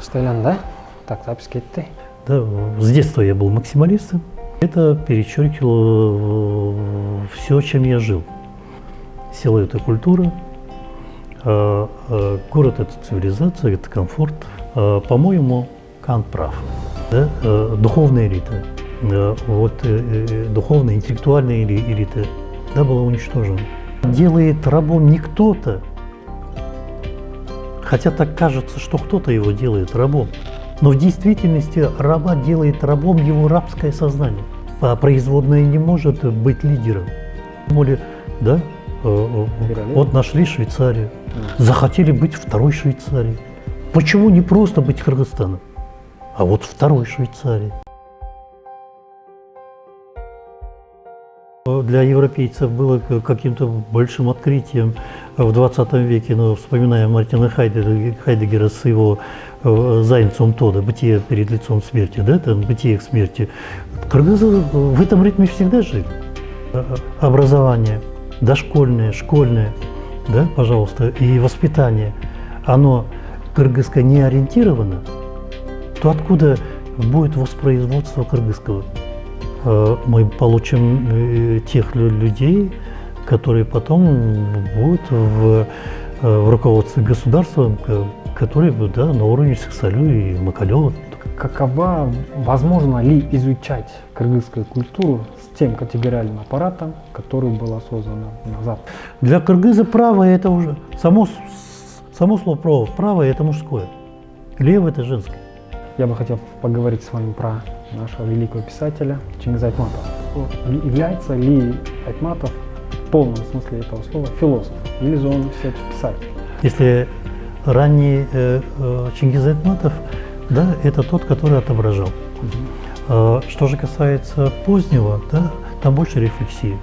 Постоянно, да? Так, запись кетти. Да, с детства я был максималистом. Это перечеркивало все, чем я жил. Село – это культура, город – это цивилизация, это комфорт. По-моему, Кант прав. Да? Духовная элита, духовная, интеллектуальная элита, да, была уничтожена. Делает рабом не кто-то, хотя так кажется, что кто-то его делает рабом. Но в действительности раба делает рабом его рабское сознание. А производное не может быть лидером. Да? Вот нашли Швейцарию, захотели быть второй Швейцарией. Почему не просто быть Кыргызстаном, а вот второй Швейцарией? Для европейцев было каким-то большим открытием в 20 веке, но вспоминая Мартина Хайдеггера с его Зайнцем Тода, «Бытие перед лицом смерти», да, там «Бытие к смерти». Кыргызы в этом ритме всегда жили. Образование дошкольное, школьное, да, пожалуйста, и воспитание, оно кыргызское не ориентировано, то откуда будет воспроизводство кыргызского? Мы получим тех людей, которые потом будут в руководстве государства, которые будут, да, на уровне Саксалю и Макалева. Какова, возможно ли изучать кыргызскую культуру с тем категориальным аппаратом, который был создан назад? Для кыргыза право – это уже само слово право – это мужское, лево – это женское. Я бы хотел поговорить с вами про нашего великого писателя Чингиза Айтматова. Является ли Айтматов в полном смысле этого слова философом, или же он все-таки писатель? Если ранний Чингиз Айтматов, да, это тот, который отображал. Что же касается позднего, да, там больше рефлексии.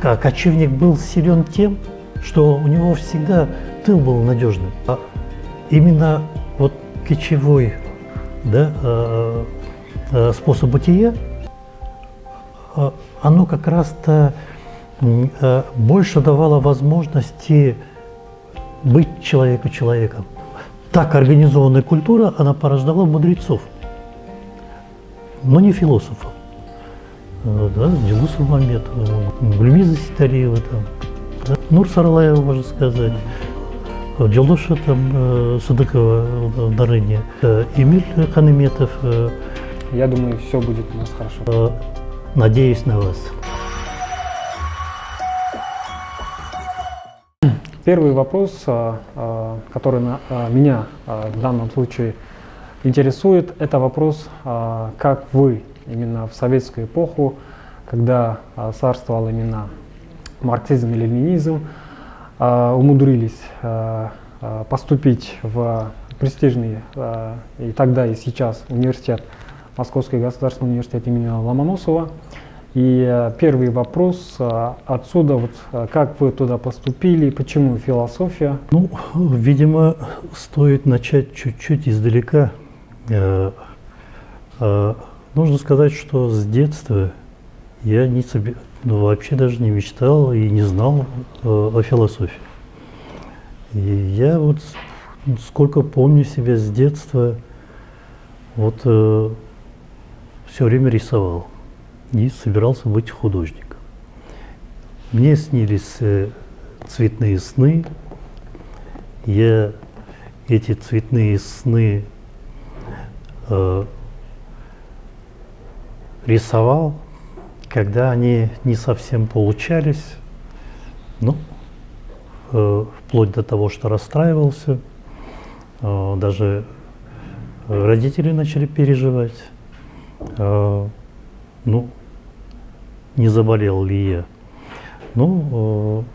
Кочевник был силен тем, что у него всегда тыл был надежным. Именно вот кочевой, да, способ бытия, оно как раз-то больше давало возможности быть человеку человеком. Так организованная культура, она порождала мудрецов, но не философов. Да, Дилусу Мамедова, Гульмиза Ситариева, да, Нур Саралаева, можно сказать, Джилдоша Садыкова в Дарыне, Эмиль Ханыметов. Я думаю, все будет у нас хорошо. Надеюсь на вас. Первый вопрос, который меня в данном случае интересует, это вопрос, как вы именно в советскую эпоху, когда царствовал именно марксизм и ленинизм, умудрились поступить в престижный и тогда и сейчас университет, Московский государственный университет имени Ломоносова. И первый вопрос отсюда, вот, как вы туда поступили, почему философия? Ну, видимо, стоит начать чуть-чуть издалека. Нужно сказать, что с детства я вообще даже не мечтал и не знал о философии. И я вот сколько помню себя с детства, вот все время рисовал и собирался быть художником. Мне снились цветные сны. Я эти цветные сны рисовал, когда они не совсем получались, ну, вплоть до того, что расстраивался, даже родители начали переживать, ну, не заболел ли я. Ну,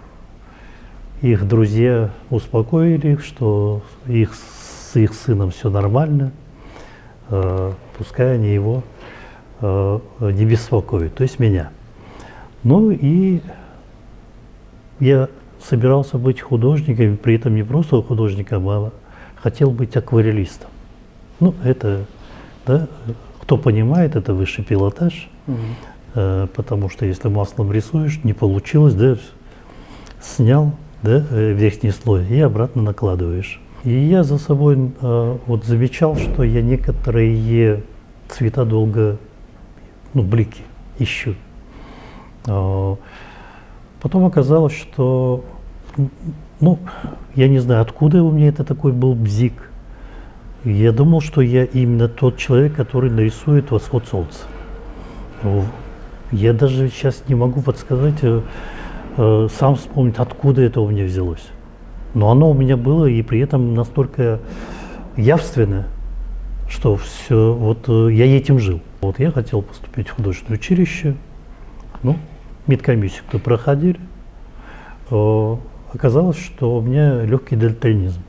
их друзья успокоили их, что с их сыном все нормально, пускай они его не беспокоят, то есть меня. Ну и я собирался быть художником, при этом не просто художником, а хотел быть акварелистом. Ну, это, да, кто понимает, это высший пилотаж, потому что если маслом рисуешь, не получилось, да, снял, да, верхний слой и обратно накладываешь. И я за собой вот замечал, что я некоторые цвета долго, ну, блики ищу. Потом оказалось, что, ну, я не знаю, откуда у меня это такой был бзик. Я думал, что я именно тот человек, который нарисует восход солнца. Я даже сейчас не могу подсказать, сам вспомнить, откуда это у меня взялось. Но оно у меня было, и при этом настолько явственно, что все, вот я этим жил. Вот я хотел поступить в художественное училище, ну, медкомиссию проходили. Оказалось, что у меня легкий дальтонизм.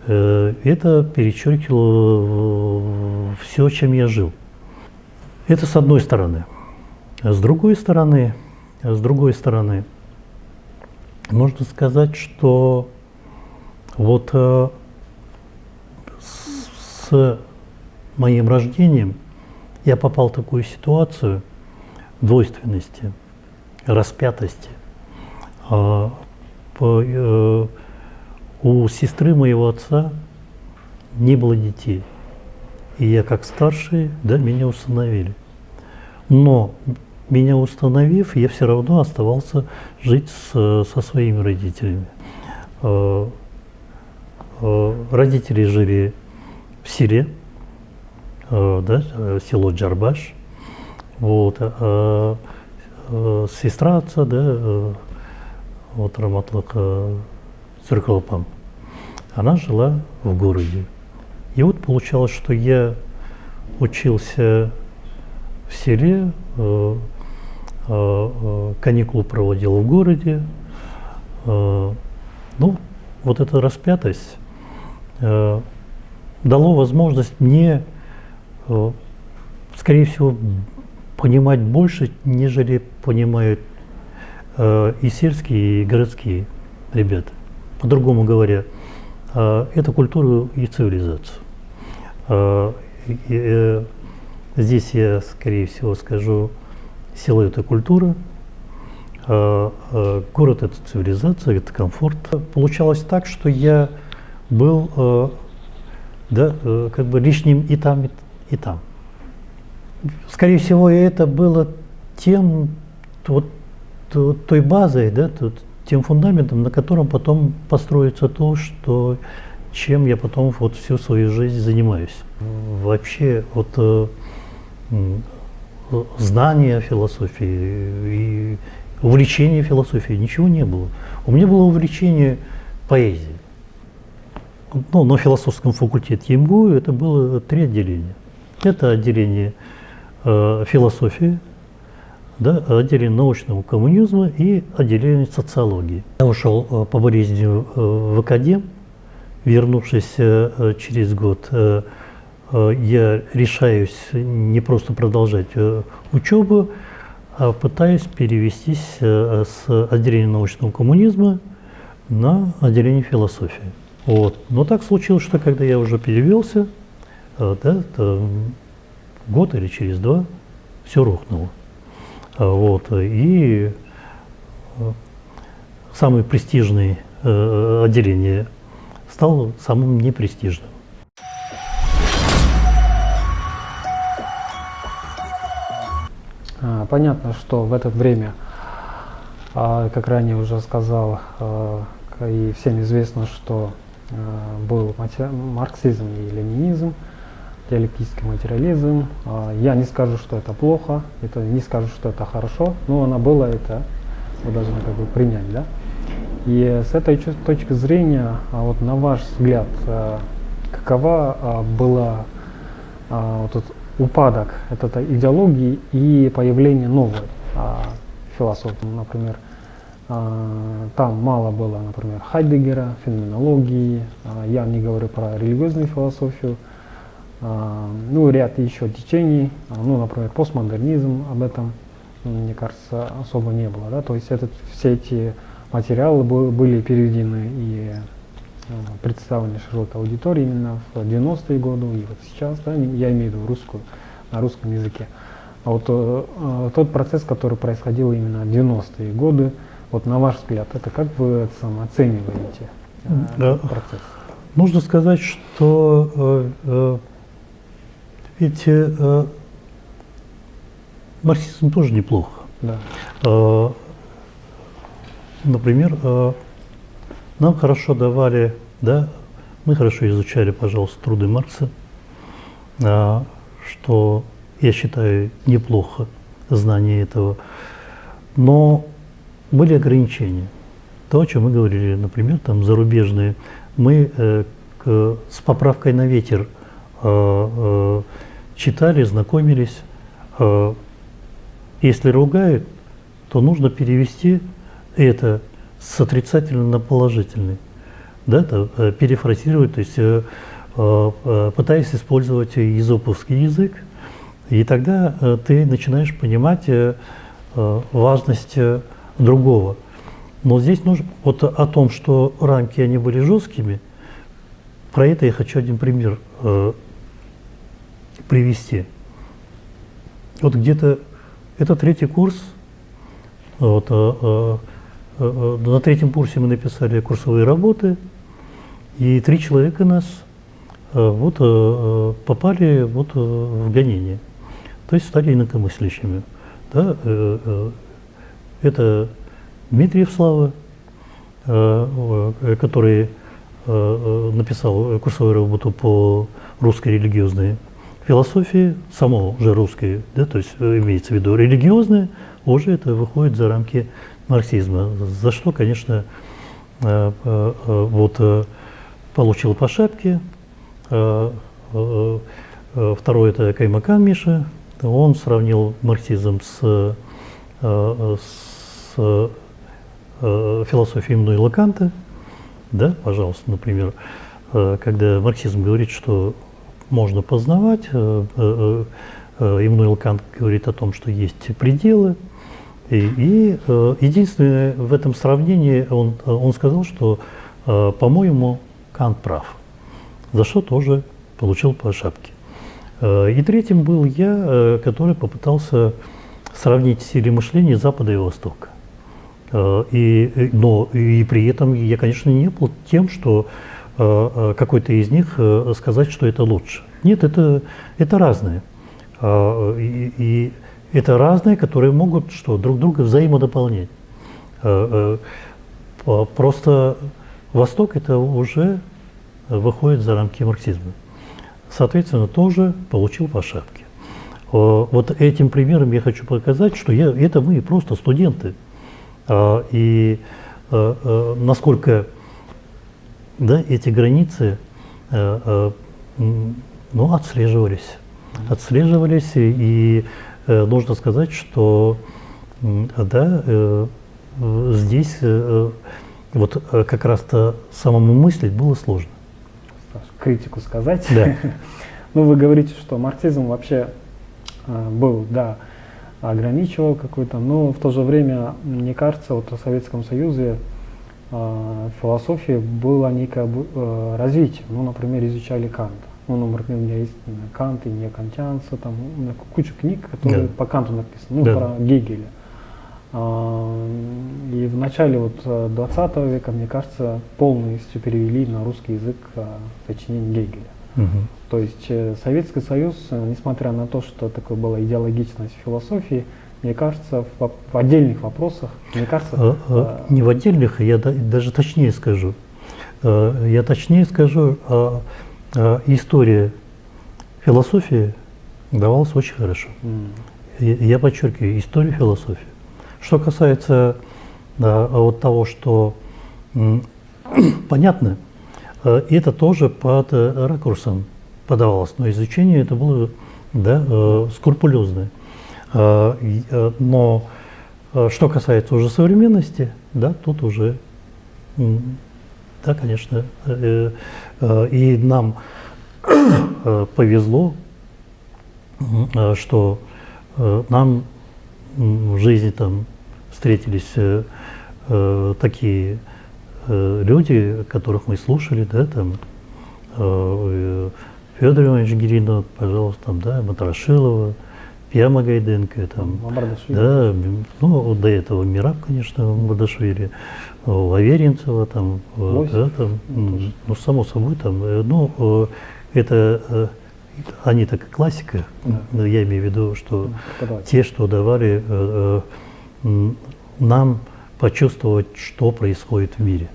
Это перечеркивало все, чем я жил. Это с одной стороны. С другой стороны, можно сказать, что вот с моим рождением я попал в такую ситуацию двойственности, распятости. У сестры моего отца не было детей. И я как старший, да, меня усыновили. Но меня установив, я все равно оставался жить со своими родителями. Родители жили в селе, да, село Джарбаш. Вот, сестра отца, да, вот Раматлык Циркалпам, она жила в городе. И вот получалось, что я учился в селе, каникулы проводил в городе. Ну, вот эта распятость дало возможность мне, скорее всего, понимать больше, нежели понимают и сельские, и городские ребята. По-другому говоря, это культура и цивилизация. Здесь я, скорее всего, скажу, село – это культура, город – это цивилизация, это комфорт. Получалось так, что я был, да, как бы лишним и там, и там. Скорее всего, это было тем, вот, той базой, да, тем фундаментом, на котором потом построится то, что, чем я потом вот всю свою жизнь занимаюсь. Вообще, вот знания философии и увлечение философией, ничего не было. У меня было увлечение поэзией. Ну, на философском факультете МГУ это было 3 отделения. Это отделение философии, да, отделение научного коммунизма и отделение социологии. Я ушел по болезни в академ, вернувшись через год, я решаюсь не просто продолжать учебу, а пытаюсь перевестись с отделения научного коммунизма на отделение философии. Вот. Но так случилось, что когда я уже перевелся, да, год или через 2, все рухнуло. Вот. И самое престижное отделение стало самым непрестижным. Понятно, что в это время, как ранее уже сказал, и всем известно, что был марксизм и ленинизм, диалектический материализм. Я не скажу, что это плохо, не скажу, что это хорошо, но оно было, это вы должны как бы принять, да? И с этой точки зрения, вот на ваш взгляд, какова была вот этот упадок этой идеологии и появление новой философии? Например, там мало было, например, Хайдеггера, феноменологии, я не говорю про религиозную философию, ну, ряд еще течений, ну, например, постмодернизм, об этом, мне кажется, особо не было, да, то есть все эти материалы были переведены и представлены широкой аудитории именно в 90-е годы и вот сейчас, да, я имею в виду на русском языке. А вот тот процесс, который происходил именно в 90-е годы, вот на ваш взгляд, это как вы оцениваете этот процесс? нужно сказать, что ведь марксизм тоже неплохо. Да. Например, нам хорошо давали, да, мы хорошо изучали, пожалуйста, труды Маркса, что, я считаю, неплохо знание этого, но были ограничения. То, о чем мы говорили, например, там зарубежные, мы с поправкой на ветер читали, знакомились. Если ругают, то нужно перевести это с отрицательного на положительный, да, перефразировать, то есть пытаясь использовать изоповский язык, и тогда ты начинаешь понимать важность другого. Но здесь нужно, вот о том, что рамки они были жесткими, про это я хочу один пример привести. Вот где-то, это 3-й курс, вот, на 3-м курсе мы написали курсовые работы, и 3 человека нас вот, попали вот, в гонение, то есть стали инакомыслящими. Да? Это Дмитриев Слава, который написал курсовую работу по русской религиозной философии, само уже русской, да, то есть имеется в виду религиозная, уже это выходит за рамки марксизма, за что, конечно, вот, получил по шапке. Второй – это Каймакан Миша, он сравнил марксизм с философией Иммануила Канта, да, пожалуйста, например, когда марксизм говорит, что можно познавать, Иммануил Кант говорит о том, что есть пределы, и единственное в этом сравнении он сказал, что, по-моему, Кант прав, за что тоже получил по шапке. И 3-м был я, который попытался сравнить стили мышления Запада и Востока. Но и при этом я, конечно, не был тем, что какой-то из них сказать, что это лучше. Нет, это разные. И это разные, которые могут что, друг друга взаимодополнять. Просто Восток это уже выходит за рамки марксизма. Соответственно, тоже получил по шапке. Вот этим примером я хочу показать, что это мы просто студенты. И насколько, да, эти границы ну, отслеживались, и нужно сказать, что да, здесь вот как раз-то самому мыслить было сложно. Критику сказать. Да. Ну, вы говорите, что марксизм вообще был, да, ограничивал какой-то, но в то же время, мне кажется, вот в Советском Союзе философии было некое развитие. Ну, например, изучали Канта. Ну, например, у меня есть Кант и не кантианцы, там куча книг, которые по Канту написаны, ну, про Гегеля. И в начале вот 20 века, мне кажется, полностью перевели на русский язык сочинение Гегеля. То есть Советский Союз, несмотря на то, что такое была идеологичность философии, мне кажется, в отдельных вопросах, мне кажется… Не в отдельных, я даже точнее скажу. История философии давалась очень хорошо. Я подчеркиваю, история философии. Что касается вот того, что понятно, это тоже под ракурсом подавалось, но изучение это было, да, скрупулезное. Но что касается уже современности, да, тут уже, да, конечно, и нам повезло, что нам в жизни там встретились такие люди, которых мы слушали, да, там Федор Иванович Гиринов, пожалуйста, там, да, Матрошилова, Пьяма Гайденко, там, да, ну, до этого Мираб, конечно, Мардашвили, Аверинцева, там, Лосев, там, ну, само собой, там, это, они так классика, да. я имею в виду, что Преподаватель. те, что давали нам почувствовать, что происходит в мире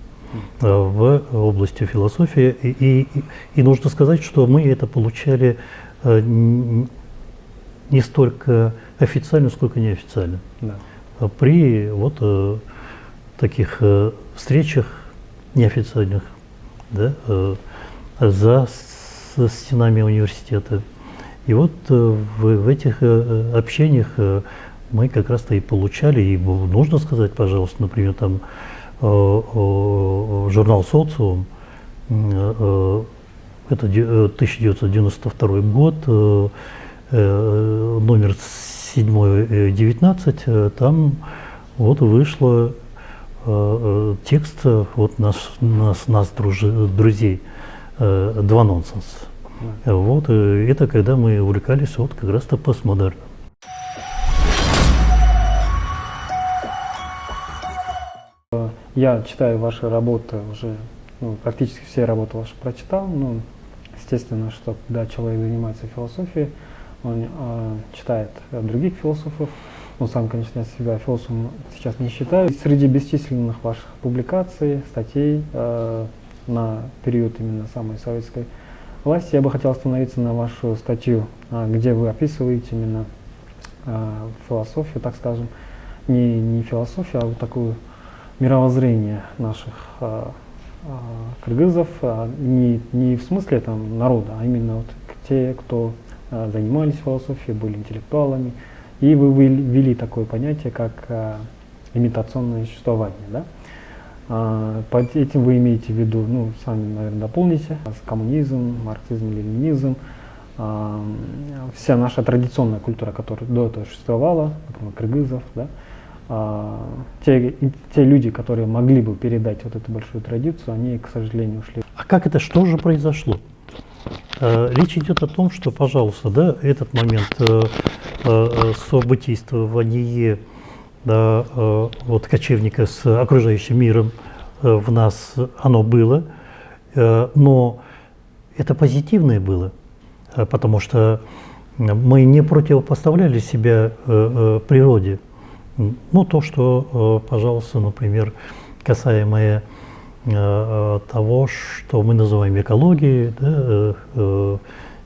в области философии. И нужно сказать, что мы это получали не столько официально, сколько неофициально. Да. При вот таких встречах неофициальных, да, за стенами университета. И вот в этих общениях мы как раз-то и получали, и нужно сказать, пожалуйста, например, там журнал «Социум», это 1992 год, номер 7-19, там вот вышло текст вот нас друзей «Два нонсенс». Вот, это когда мы увлекались вот как раз-то постмодерном. Я читаю ваши работы уже, практически все работы ваши прочитал. Естественно, что когда человек занимается философией, он читает других философов. Он сам, конечно, себя философом сейчас не считаю. Среди бесчисленных ваших публикаций, статей на период именно самой советской власти, я бы хотел остановиться на вашу статью, где вы описываете именно философию, так скажем, не философию, а вот такую мировоззрение наших кыргызов, не в смысле там народа, а именно вот те, кто занимались философией, были интеллектуалами. И вы ввели такое понятие, как имитационное существование. Да? Под этим вы имеете в виду, сами, наверное, дополните, коммунизм, марксизм, ленинизм, вся наша традиционная культура, которая до этого существовала, например, кыргызов, да? Те люди, которые могли бы передать вот эту большую традицию, они, к сожалению, ушли. А как это, что же произошло? Речь идет о том, что, пожалуйста, да, этот момент событийствования вот кочевника с окружающим миром в нас, оно было, но это позитивное было, потому что мы не противопоставляли себя природе. То, что, пожалуйста, например, касаемое того, что мы называем экологией, да,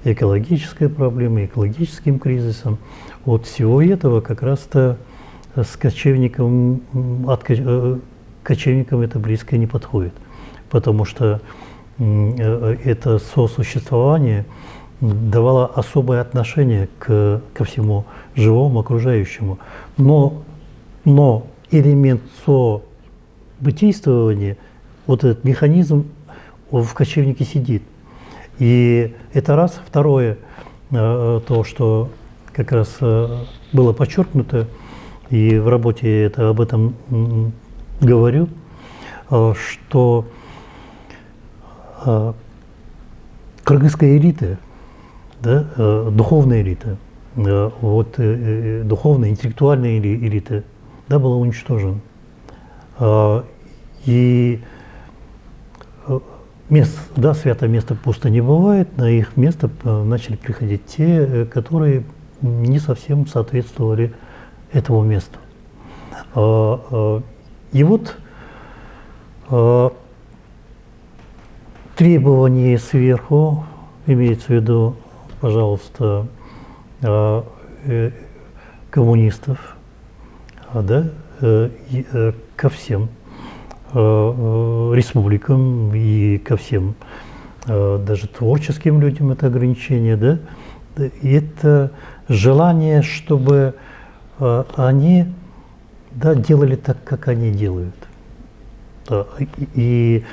экологической проблемой, экологическим кризисом. Вот всего этого как раз-то с кочевником, кочевникам это близко не подходит, потому что это сосуществование давало особое отношение ко всему живому, окружающему. Но элемент событийствования, вот этот механизм в кочевнике сидит. И это раз. Второе, то, что как раз было подчеркнуто, и в работе я об этом говорю, что кыргызская элита, да, духовная элита, духовная, интеллектуальная элита, да, была уничтожена. И святое место пусто не бывает, на их место начали приходить те, которые не совсем соответствовали этому месту. И вот требования сверху, имеется в виду, пожалуйста, коммунистов, да, ко всем республикам и ко всем даже творческим людям это ограничение, да, и это желание, чтобы они, да, делали так, как они делают. И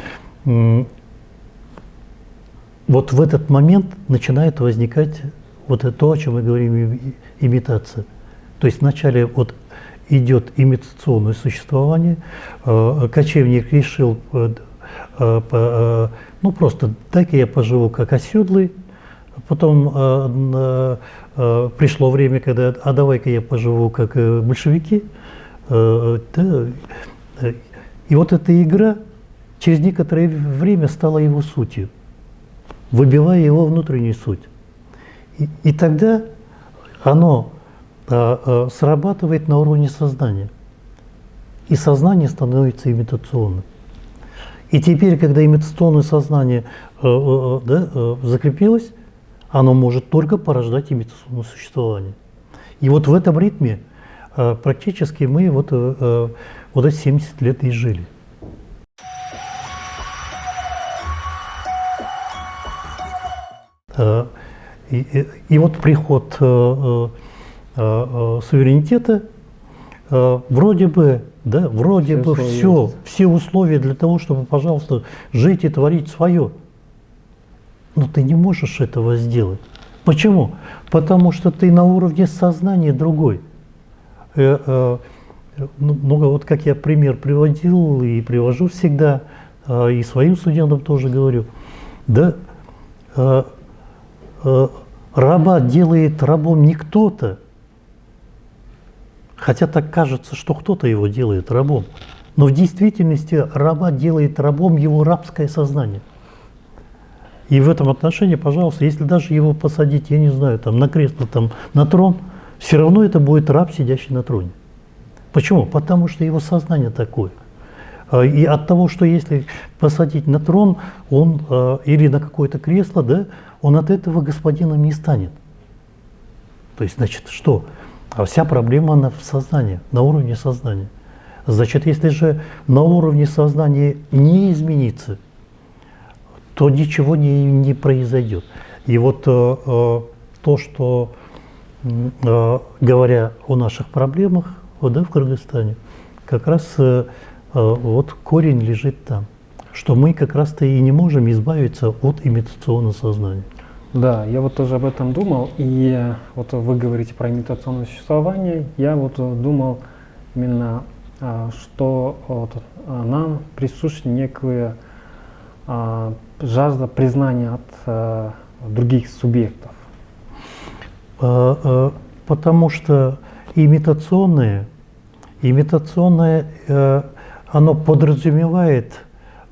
вот в этот момент начинает возникать вот то, о чем мы говорим, имитация. То есть вначале вот идет имитационное существование, кочевник решил, просто дай-ка я поживу как оседлый, потом пришло время, когда, давай-ка я поживу как большевики, да, И вот эта игра через некоторое время стала его сутью, выбивая его внутреннюю суть. И тогда оно срабатывает на уровне сознания. И сознание становится имитационным. И теперь, когда имитационное сознание закрепилось, оно может только порождать имитационное существование. И вот в этом ритме практически мы вот эти 70 лет и жили. И вот приход суверенитета, вроде бы все условия для того, чтобы, пожалуйста, жить и творить свое. Но ты не можешь этого сделать. Почему? Потому что ты на уровне сознания другой. Ну, вот как я пример приводил и привожу всегда, и своим студентам тоже говорю, да, раба делает рабом не кто-то, хотя так кажется, что кто-то его делает рабом, но в действительности раба делает рабом его рабское сознание. И в этом отношении, пожалуйста, если даже его посадить, я не знаю, там, на кресло, там, на трон, все равно это будет раб, сидящий на троне. Почему? Потому что его сознание такое. И от того, что если посадить на трон он, или на какое-то кресло, да, он от этого господином не станет. То есть, значит, что? А вся проблема она в сознании, на уровне сознания. Значит, если же на уровне сознания не изменится, то ничего не произойдет. И вот то, что, говоря о наших проблемах, да, в Кыргызстане, как раз вот корень лежит там, что мы как раз-то и не можем избавиться от имитационного сознания. Да, я вот тоже об этом думал, и вот вы говорите про имитационное существование, я вот думал именно, что вот нам присуща некая жажда признания от других субъектов. Потому что имитационное, оно подразумевает,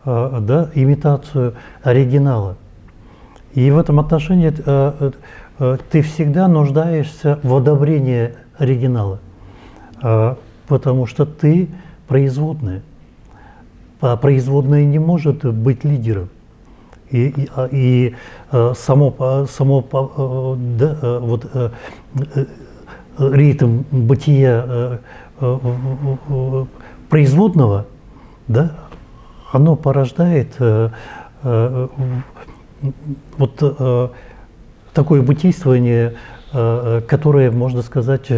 да, имитацию оригинала. И в этом отношении ты всегда нуждаешься в одобрении оригинала, потому что ты производная. А производная не может быть лидером. И ритм бытия производного, да, оно порождает такое бытийствование, которое, можно сказать,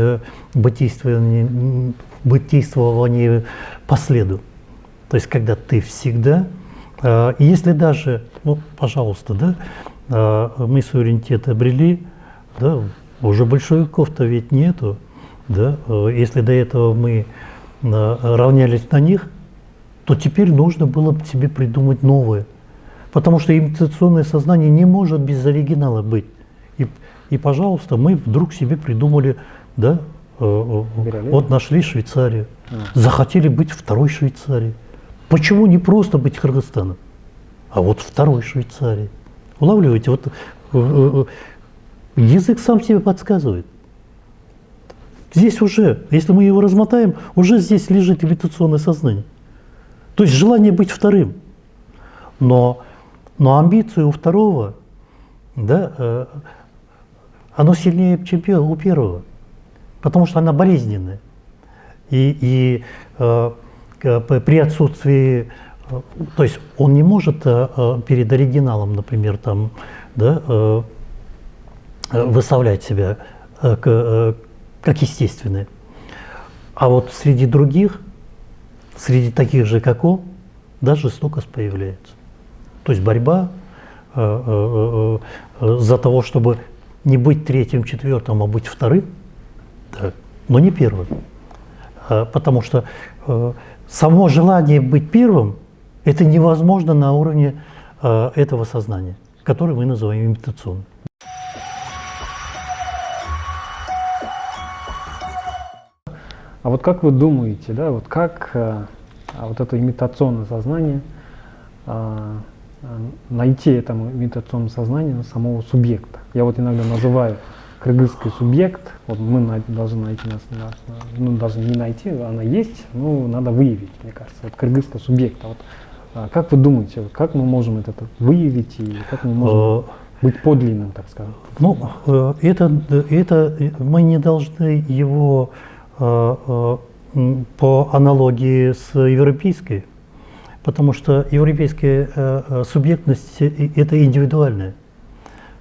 бытийствование по следу. То есть, когда ты всегда, если даже, ну, пожалуйста, да, мы суверенитет обрели, да, уже большевиков-то ведь нету, да, если до этого мы равнялись на них, то теперь нужно было себе придумать новое. Потому что имитационное сознание не может без оригинала быть. И пожалуйста, мы вдруг себе придумали, да, вот нашли Швейцарию, захотели быть второй Швейцарией. Почему не просто быть Кыргызстаном, а вот второй Швейцарией? Улавливаете? Вот язык сам себе подсказывает. Здесь уже, если мы его размотаем, уже здесь лежит имитационное сознание. То есть желание быть вторым. Но амбиции у второго, да, оно сильнее, чем у первого, потому что она болезненная. И при отсутствии, то есть он не может перед оригиналом, например, там, да, выставлять себя как естественное. А вот среди других, среди таких же, как он, да, жестокость появляется. То есть борьба за того, чтобы не быть третьим, четвертым, а быть вторым, да, но не первым. Потому что само желание быть первым – это невозможно на уровне этого сознания, которое мы называем имитационным. А вот как вы думаете, да, вот как вот это имитационное сознание, найти этому имитационному сознанию самого субъекта. Я вот иногда называю кыргызский субъект, вот мы должны найти, ну даже не найти, она есть, но надо выявить, мне кажется, вот кыргызского субъекта. Вот, как вы думаете, как мы можем это выявить и как мы можем быть подлинным, так скажем? Ну, это мы не должны его по аналогии с европейской, потому что европейская субъектность – это индивидуальная.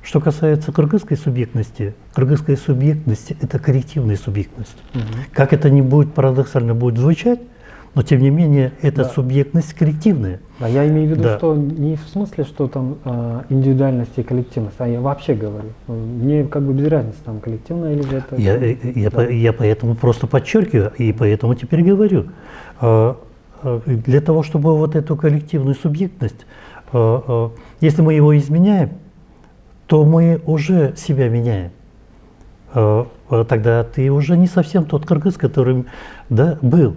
Что касается кыргызской субъектность – это коллективная субъектность. Как это не будет парадоксально будет звучать, но тем не менее это субъектность коллективная. Да, я имею в виду, что не в смысле, что там индивидуальность и коллективность, а я вообще говорю. Мне как бы без разницы, там коллективное или же это. Я поэтому просто подчеркиваю и поэтому теперь говорю. Для того, чтобы вот эту коллективную субъектность, если мы его изменяем, то мы уже себя меняем. Тогда ты уже не совсем тот кыргыз, которым был.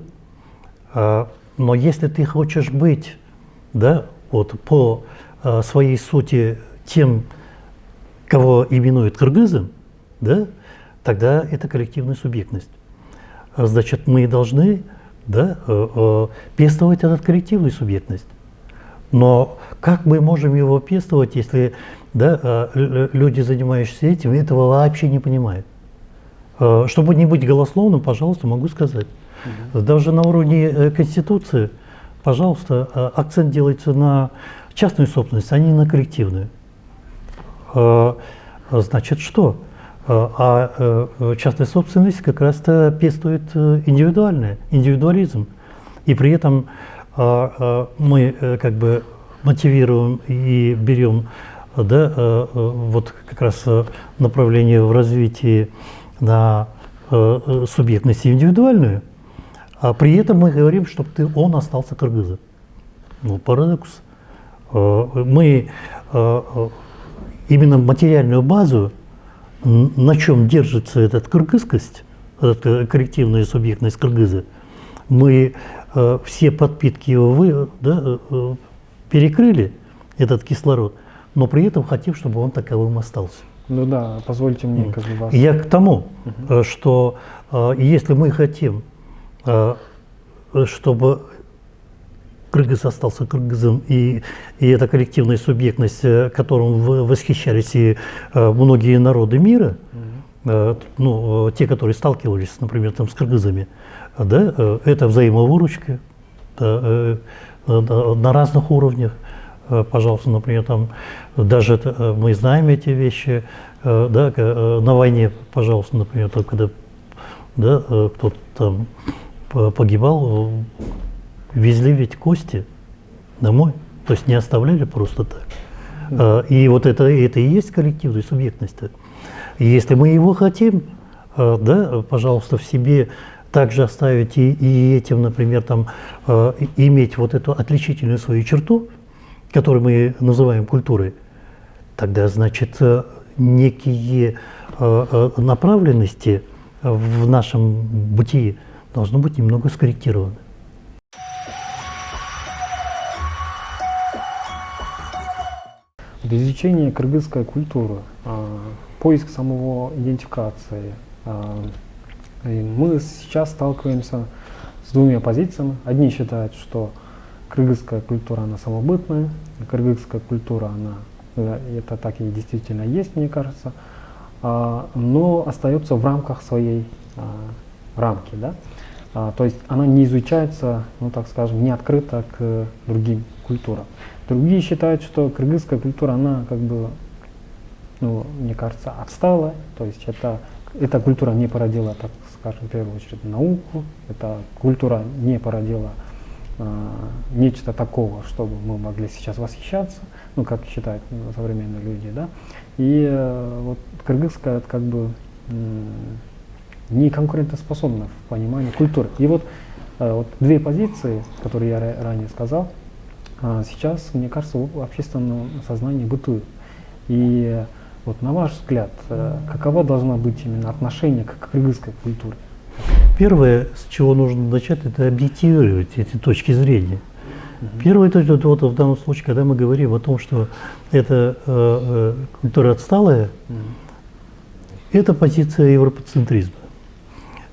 Но если ты хочешь быть вот, по своей сути тем, кого именуют кыргызом, тогда это коллективная субъектность. Значит, мы должны пестовать эту коллективную субъектность. Но как мы можем его пестовать, если люди, занимающиеся этим, этого вообще не понимают? Чтобы не быть голословным, пожалуйста, могу сказать. Даже на уровне Конституции, пожалуйста, акцент делается на частную собственность, а не на коллективную. Значит, что? Частная собственность как раз-то пестует индивидуализм. И при этом мы как бы мотивируем и берем вот как раз направление в развитии на субъектность индивидуальную, а при этом мы говорим, чтобы он остался кыргызом. Ну, парадокс. Мы именно материальную базу, на чем держится эта кыргызскость, эта коллективная субъектность кыргыза, мы все подпитки его перекрыли, этот кислород, но при этом хотим, чтобы он таковым остался. Ну да, позвольте мне как бы вас... Я к тому, что если мы хотим, чтобы кыргыз остался кыргызом, и эта коллективная субъектность, которым восхищались и многие народы мира, ну, те, которые сталкивались, например, там, с кыргызами, это взаимовыручка на разных уровнях. Пожалуйста, например, там даже мы знаем эти вещи, на войне, пожалуйста, например, когда кто-то там погибал, везли ведь кости домой, то есть не оставляли просто так. И вот это и есть коллективная субъектность. И если мы его хотим, пожалуйста, в себе также оставить и этим, например, там, иметь вот эту отличительную свою черту, которую мы называем культурой, тогда, значит, некие направленности в нашем бытии должны быть немного скорректированы. Изучение кыргызской культуры, поиск самого идентификации. Мы сейчас сталкиваемся с двумя позициями. Одни считают, что кыргызская культура, она самобытная, кыргызская культура, она, это так и действительно есть, мне кажется, но остается в рамках своей рамки, то есть она не изучается, ну так скажем, не открыта к другим культурам. Другие считают, что кыргызская культура, она как бы, ну, мне кажется, отстала, то есть эта культура не породила, так скажем, в первую очередь науку, эта культура не породила нечто такого, чтобы мы могли сейчас восхищаться, ну, как считают современные люди, и вот кыргызская, это как бы не конкурентоспособна в понимании культуры. И вот две позиции, которые я ранее сказал, сейчас, мне кажется, в общественном сознании бытуют. И вот на ваш взгляд, каково должно быть именно отношение к кыргызской культуре? первое, с чего нужно начать, это объективировать эти точки зрения. Первое, вот в данном случае, когда мы говорим о том, что это культура отсталая, это позиция европоцентризма.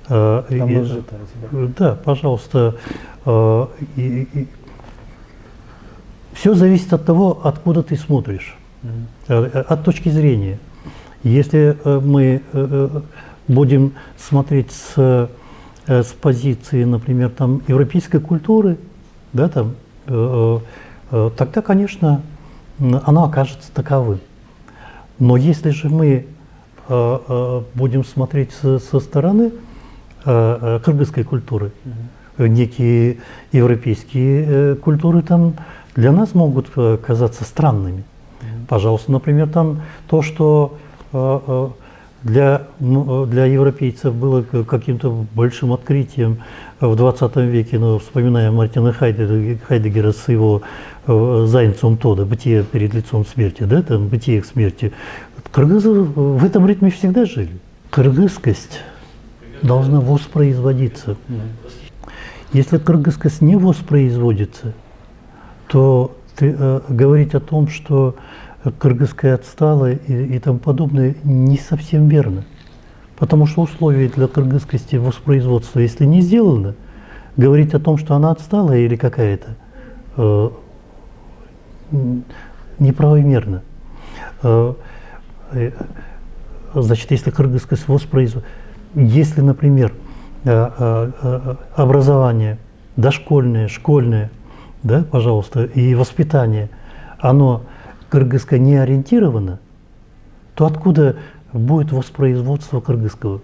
Да, пожалуйста. Все зависит от того, откуда ты смотришь, от точки зрения. Если мы будем смотреть с позиции, например, там, европейской культуры, да, там, тогда, конечно, оно окажется таковым. Но если же мы будем смотреть со стороны кыргызской культуры, некие европейские культуры там для нас могут казаться странными. Пожалуйста, например, там то, что для европейцев было каким-то большим открытием в 20 веке, ну, вспоминая Мартина Хайдеггера с его Зайнцем Тода, «Бытие перед лицом смерти», да, там, «Бытие к смерти». Кыргызы в этом ритме всегда жили. Кыргызскость должна воспроизводиться. Если кыргызскость не воспроизводится, то говорить о том, что кыргызская отстала и тому подобное, не совсем верно. Потому что условия для кыргызскости воспроизводства, если не сделано, говорить о том, что она отсталая или какая-то, неправомерно. Значит, если кыргызскость воспроизводится, если, например, образование дошкольное, школьное, да, пожалуйста, и воспитание, оно кыргызское не ориентировано, то откуда будет воспроизводство кыргызского?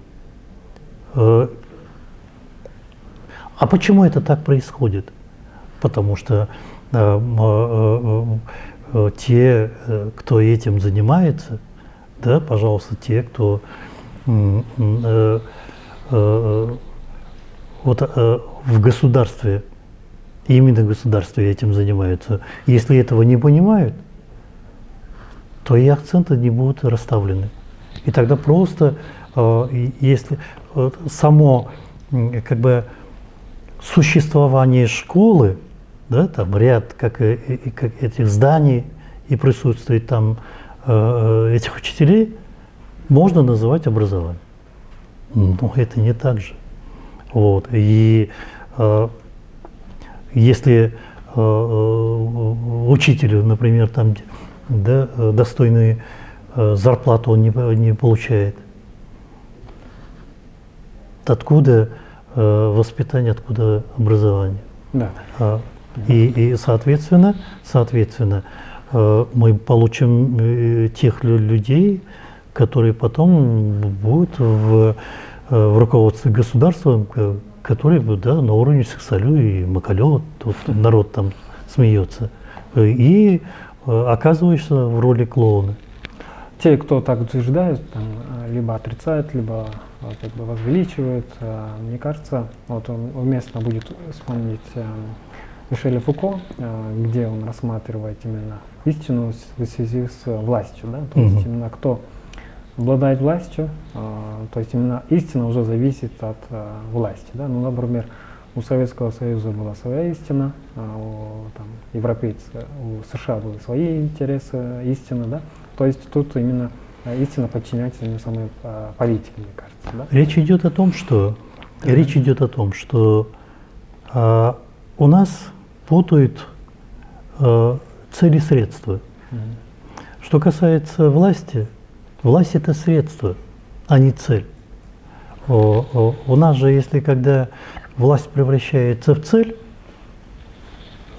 А почему это так происходит? Потому что те, кто этим занимается, да, пожалуйста, те, кто вот в государстве, именно в государстве этим занимаются, если этого не понимают, то и акценты не будут расставлены. И тогда просто, если само как бы существование школы, да, там ряд как этих зданий и присутствие там этих учителей, можно называть образованием. Но это не так же. Вот. И если учителю, например, там, да, достойную зарплату он не получает, откуда воспитание, откуда образование? Да. И соответственно, мы получим тех людей, которые потом будут в руководстве государством, которые, да, на уровне Сексалю и Макалева, тут народ там смеется, и оказываешься в роли клоуна. Те, кто так утверждает, там, либо отрицают, либо как бы возвеличивают, мне кажется, вот уместно будет вспомнить Мишеля Фуко, где он рассматривает именно истину в связи с властью, да? То есть именно кто обладает властью, то есть именно истина уже зависит от власти, да? Ну, например, у Советского Союза была своя истина, у европейцев, у США были свои интересы, истина, да? То есть тут именно истина подчиняется именно самой политике, мне кажется, да? Речь идет о том, что у нас путают цели и средства. Что касается власти, власть – это средство, а не цель. У нас же, если когда власть превращается в цель,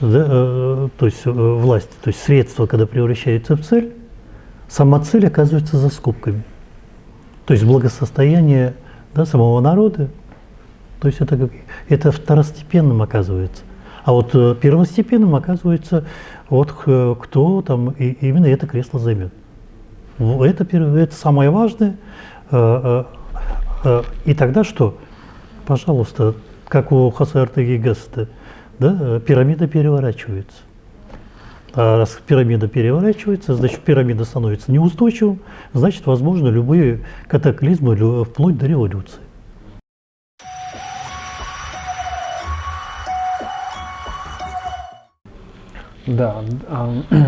да, то есть власть, то есть средство, когда превращается в цель, сама цель оказывается за скобками. То есть благосостояние, да, самого народа, то есть это второстепенным оказывается. А вот первостепенным оказывается, вот кто там именно это кресло займет. Это самое важное. И тогда что? Пожалуйста, как у Хосе Ортеги Гассета, да, пирамида переворачивается. А раз пирамида переворачивается, значит, пирамида становится неустойчивым, значит, возможно любые катаклизмы, вплоть до революции. Да,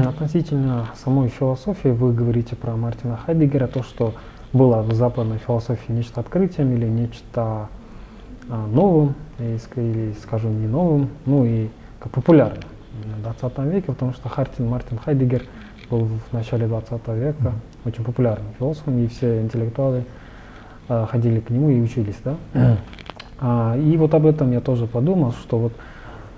относительно самой философии вы говорите про Мартина Хайдеггера, то, что было в западной философии нечто открытием или нечто новым, или, скажем, не новым, ну и как популярным в 20 веке, потому что Мартин Хайдеггер был в начале 20 века очень популярным философом, и все интеллектуалы ходили к нему и учились, да. И вот об этом я тоже подумал, что вот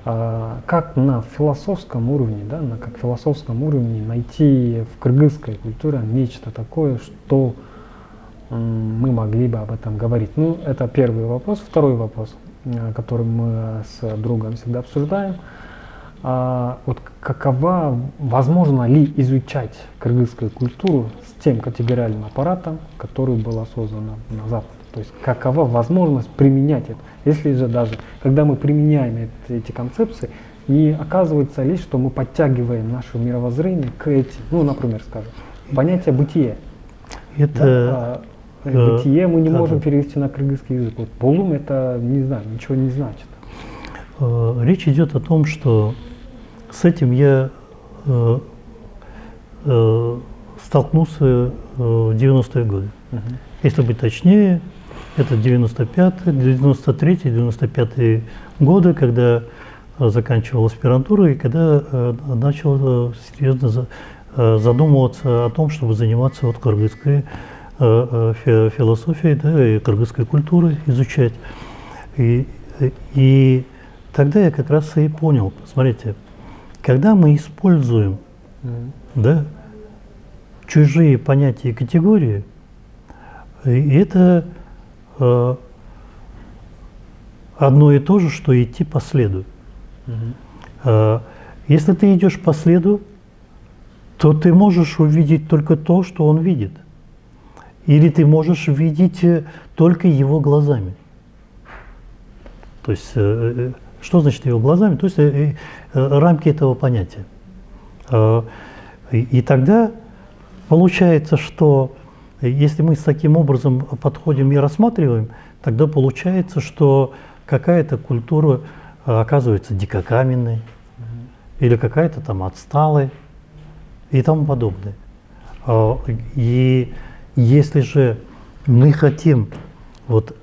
как на философском уровне, да, как философском уровне найти в кыргызской культуре нечто такое, что мы могли бы об этом говорить. Ну, это первый вопрос. Второй вопрос, который мы с другом всегда обсуждаем. Вот какова, возможно ли изучать кыргызскую культуру с тем категориальным аппаратом, который был создан на Западе? То есть какова возможность применять это? Если же даже, когда мы применяем эти концепции, не оказывается ли, что мы подтягиваем наше мировоззрение к этим, ну, например, скажем, понятие бытие. Это бытие мы не можем перевести на кыргызский язык. Вот болум это, не знаю, ничего не значит. Речь идет о том, что с этим я столкнулся в 90-е годы. Если быть точнее, это 95-й, 93-й, 95-й годы, когда заканчивал аспирантуру и когда начал серьезно задумываться о том, чтобы заниматься вот кыргызской философией, да, и кыргызской культурой изучать. И тогда я как раз и понял, смотрите, когда мы используем да, чужие понятия и категории, это одно и то же, что идти по следу. Если ты идешь по следу, то ты можешь увидеть только то, что он видит. Или ты можешь видеть только его глазами. То есть, что значит его глазами? То есть рамки этого понятия. И тогда получается, что если мы с таким образом подходим и рассматриваем, тогда получается, что какая-то культура оказывается дикокаменной, или какая-то там отсталой и тому подобное. И если же мы хотим вот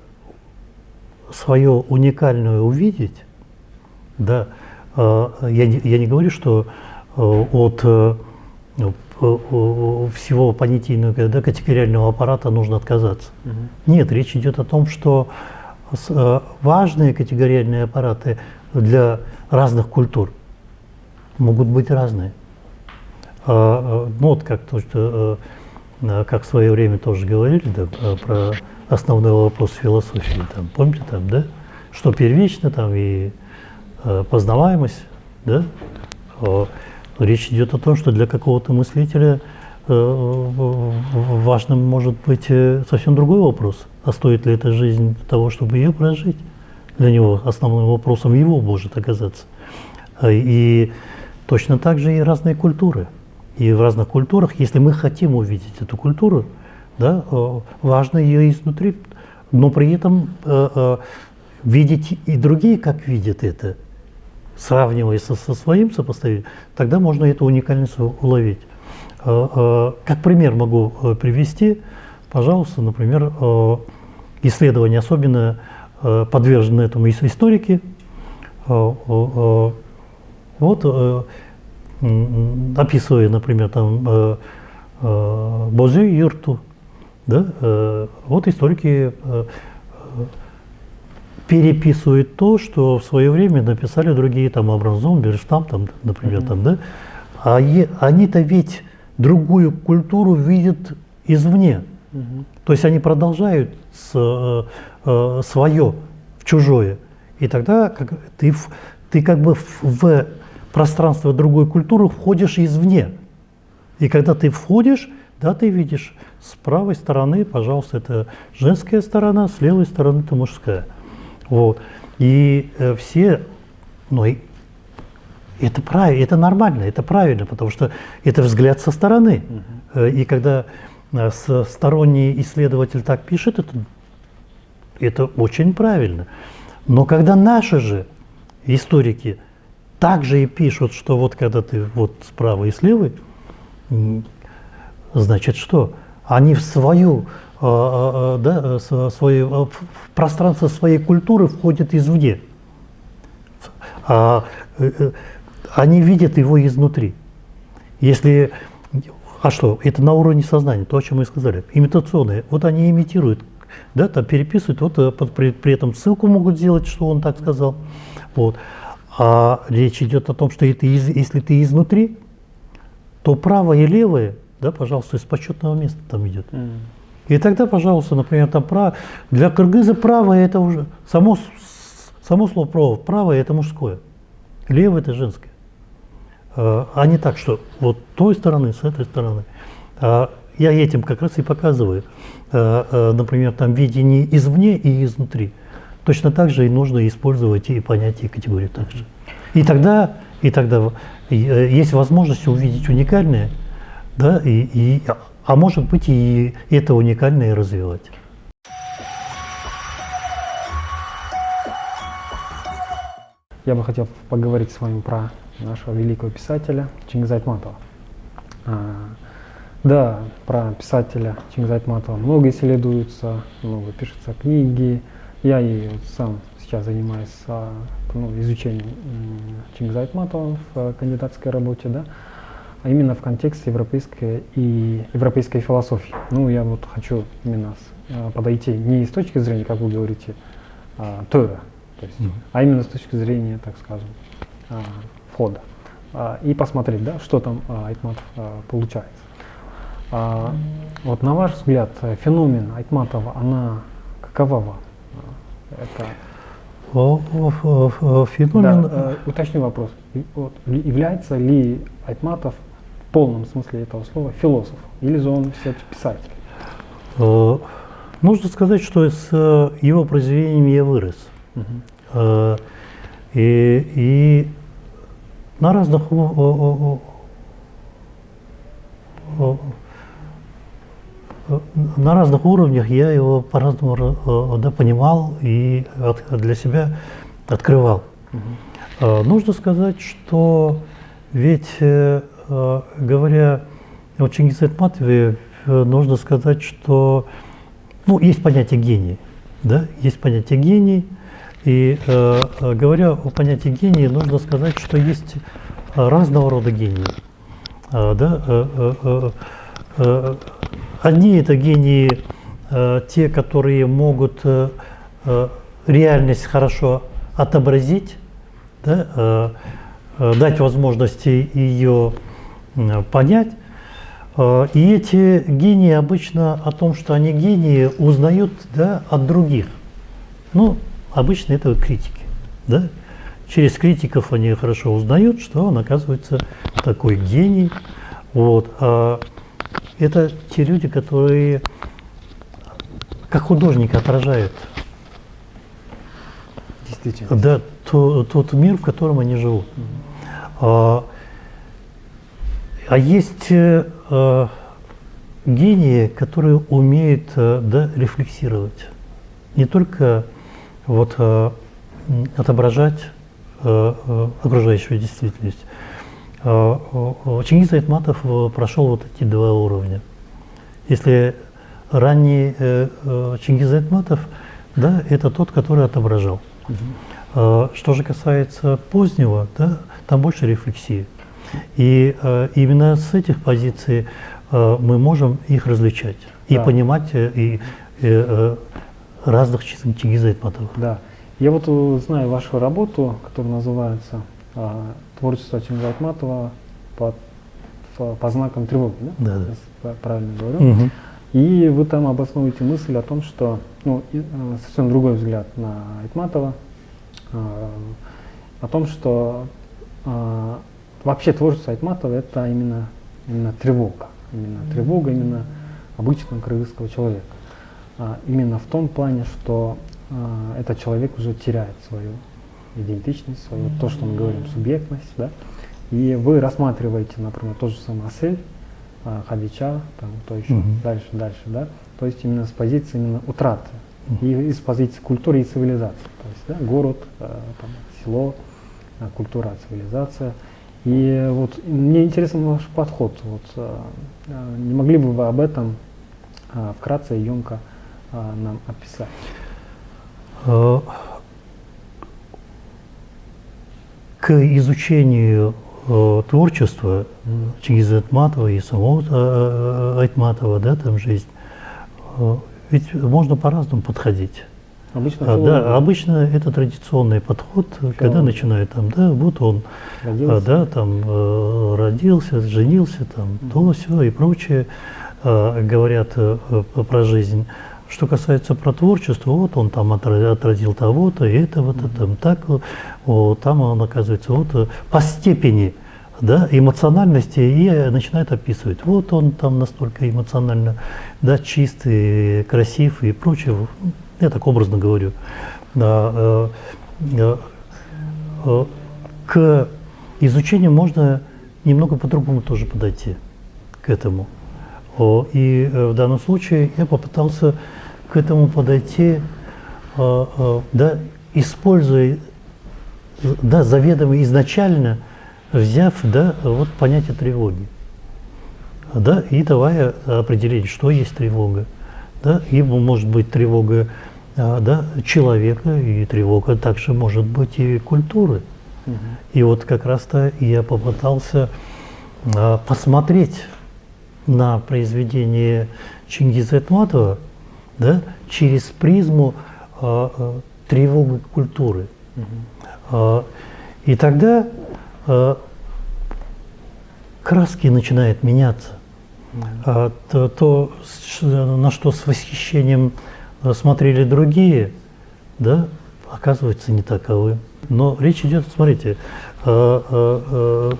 свое уникальное увидеть, да, я не говорю, что от всего понятийного, да, категориального аппарата нужно отказаться. Нет, речь идет о том, что важные категориальные аппараты для разных культур могут быть разные. Ну вот как в свое время тоже говорили, да, про основной вопрос философии, там, помните, там, да, что первично, там, и познаваемость, да. Речь идет о том, что для какого-то мыслителя важным может быть совсем другой вопрос. А стоит ли эта жизнь того, чтобы ее прожить? Для него основным вопросом его может оказаться. И точно так же и разные культуры. И в разных культурах, если мы хотим увидеть эту культуру, да, важно ее изнутри, но при этом видеть и другие, как видят это, сравнивая со своим сопоставителем, тогда можно эту уникальность уловить. Как пример могу привести, пожалуйста, например, исследования, особенно подвержены этому историки. Вот, описывая, например, там Бозю Юрту, да, вот историки переписывают то, что в свое время написали другие, там, Абрамсон, Берштам, там, например, там, да, а они-то ведь другую культуру видят извне. То есть они продолжают свое в чужое. И тогда ты как бы в пространство другой культуры входишь извне. И когда ты входишь, да, ты видишь с правой стороны, пожалуйста, это женская сторона, с левой стороны это мужская. Вот. И все, ну, это правильно, это нормально, это правильно, потому что это взгляд со стороны. И когда сторонний исследователь так пишет, это очень правильно. Но когда наши же историки также и пишут, что вот когда ты вот справа и слева, значит что? Они в свою, да, в пространство своей культуры входят извне. Они видят его изнутри. Если, а что? Это на уровне сознания, то, о чем мы сказали. Имитационные. Вот они имитируют, да, там переписывают, вот при этом ссылку могут сделать, что он так сказал. Вот. А речь идет о том, что если ты изнутри, то правое и левое, да, пожалуйста, из почетного места там идет. И тогда, пожалуйста, например, там для кыргыза правое это уже само слово правое это мужское, левое это женское. А не так, что вот той стороны, с этой стороны. Я этим как раз и показываю, например, там видение извне и изнутри. Точно так же и нужно использовать и понятие, и категории также. И тогда есть возможность увидеть уникальное, да, а может быть и это уникальное развивать. Я бы хотел поговорить с вами про нашего великого писателя Чингиза Айтматова. Да, про писателя Чингиза Айтматова много исследуется, много пишется книги. Я и сам сейчас занимаюсь изучением Чингиза Айтматова в кандидатской работе, да, а именно в контексте европейской философии. Ну, я вот хочу именно подойти не с точки зрения, как вы говорите, Тора, то есть, а именно с точки зрения, так скажем, входа. И посмотреть, да, что там Айтматов получается. Вот на ваш взгляд, феномен Айтматова, она какова вам? Это... Феномен... Да, уточню вопрос. Является ли Айтматов в полном смысле этого слова философом? Или же он все-таки писатель? Нужно сказать, что с его произведениями я вырос. И на разных уровнях я его по-разному понимал и для себя открывал. Нужно сказать, что ведь, говоря о Чингизе Айтматове, нужно сказать, что есть понятие гений. Да? Есть понятие гений. И говоря о понятии гения, нужно сказать, что есть разного рода гении. Одни это гении, те, которые могут реальность хорошо отобразить, да, дать возможность ее понять. И эти гении обычно о том, что они гении, узнают, да, от других. Обычно это критики. Да? Через критиков они хорошо узнают, что он оказывается такой гений. Вот. Это те люди, которые как художник отражают, да, тот мир, в котором они живут. Есть гении, которые умеют, да, рефлексировать. Не только отображать окружающую действительность. Чингиз Айтматов прошел вот эти два уровня. Если ранний Чингиз Айтматов, да, это тот, который отображал. Что же касается позднего, да, там больше рефлексии. И именно с этих позиций мы можем их различать и понимать разных Чингиза Айтматова. Да. Я вот знаю вашу работу, которая называется «Творчество Чингиза Айтматова по знакам тревоги». Да? Да. Я правильно говорю. И вы там обосновываете мысль о том, что совсем другой взгляд на Айтматова, о том, что вообще творчество Айтматова это именно тревога. Именно тревога именно обычного кыргызского человека. Именно в том плане, что этот человек уже теряет свою идентичность, свою, то, что мы говорим, субъектность, да? И вы рассматриваете, например, тот же самый Асель, Хадича, там, то еще дальше, да? То есть именно с позиции именно утраты, и из позиции культуры и цивилизации, то есть, да, город, там, село, культура, цивилизация. И вот мне интересен ваш подход. Вот, не могли бы вы об этом вкратце и емко нам описать? К изучению творчества Чингиза Айтматова и самого Айтматова, да, там жизнь, ведь можно по-разному подходить. Обычно, да, обычно это традиционный подход, когда начинают там, да, вот он да, там, родился, женился, там, то, все и прочее, говорят про жизнь. Что касается про творчество, вот он там отразил того-то, этого-то, там так, вот, там он оказывается вот по степени, да, эмоциональности и начинает описывать. Вот он там настолько эмоционально, да, чистый, красив и прочее. Я так образно говорю. К изучению можно немного по-другому тоже подойти к этому. И в данном случае я попытался к этому подойти, да, используя, да, заведомо изначально взяв, да, вот понятие тревоги, да, и давая определить, что есть тревога, да, и может быть тревога, да, человека, и тревога также может быть и культуры. И вот как раз-то я попытался посмотреть на произведение Чингиза Айтматова, да, через призму тревоги культуры. И тогда краски начинают меняться. То, на что с восхищением смотрели другие, да, оказывается не таковым. Но речь идет, смотрите, что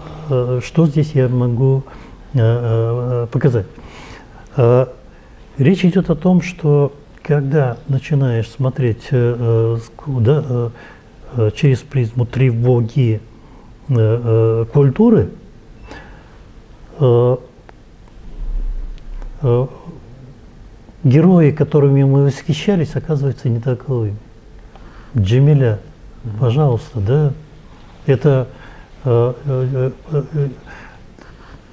здесь я могу показать. Речь идет о том, что когда начинаешь смотреть, да, через призму тревоги культуры, герои, которыми мы восхищались, оказываются не таковыми. Джамиля, пожалуйста, да, это